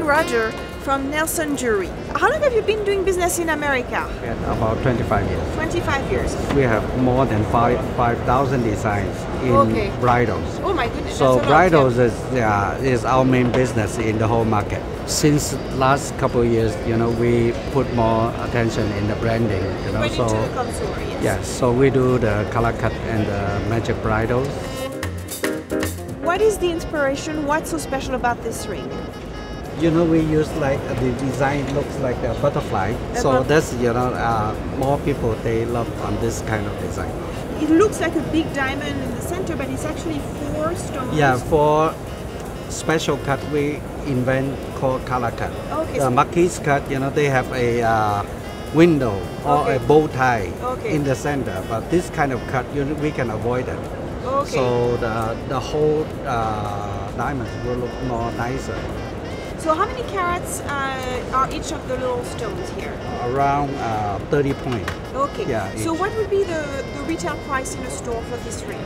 Roger from Nelson Jewelry. How long have you been doing business in America? About 25 years. 25 years. We have more than 5,000 designs in bridals. Oh my goodness. So that's a lot, bridals is our main business in the whole market. Since last couple of years, we put more attention in the branding. Branding to the consumer, yes. Yes, so we do the color cut and the magic bridals. What is the inspiration? What's so special about this ring? We use the design looks like a butterfly. So that's more people they love on this kind of design. It looks like a big diamond in the center, but it's actually 4 stones. Yeah, for special cut we invent called color cut. Okay. The Marquise cut, they have a window or a bow tie in the center, but this kind of cut we can avoid it. Okay. So the whole diamonds will look more nicer. So how many carats are each of the little stones here? Around 30 points. Okay. Yeah, so each. what would be the retail price in a store for this ring?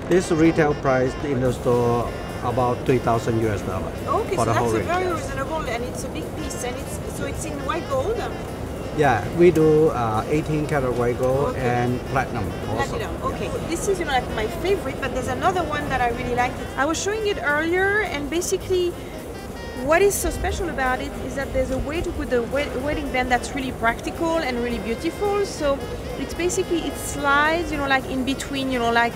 This retail price in the store about $3,000 US Okay, for so the whole that's ring. very reasonable, and it's a big piece, and it's in white gold. Yeah, we do 18 karat white gold and platinum also. Platinum. Okay, this is like my favorite, but there's another one that I really like. I was showing it earlier, and basically, what is so special about it is that there's a way to put the wedding band that's really practical and really beautiful. So it's basically it slides, like in between, like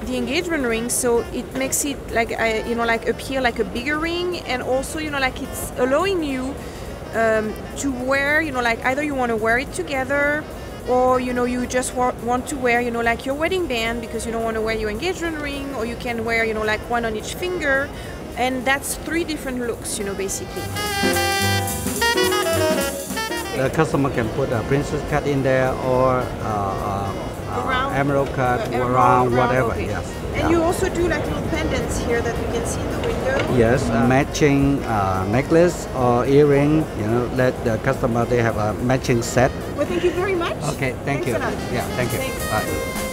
the engagement ring, so it makes it like like appear like a bigger ring, and also like it's allowing you to wear, like either you want to wear it together, or you just want to wear like your wedding band because you don't want to wear your engagement ring, or you can wear like one on each finger, and that's 3 different looks, basically. The customer can put a princess cut in there or emerald cut, around whatever. Okay. Yes. And you also do like little pendants here that we can see in the window. Yes, matching necklace or earring. Let the customer they have a matching set. Well, thank you very much. Okay, thank Thanks you. a lot. Yeah, thank you. Thanks. Bye.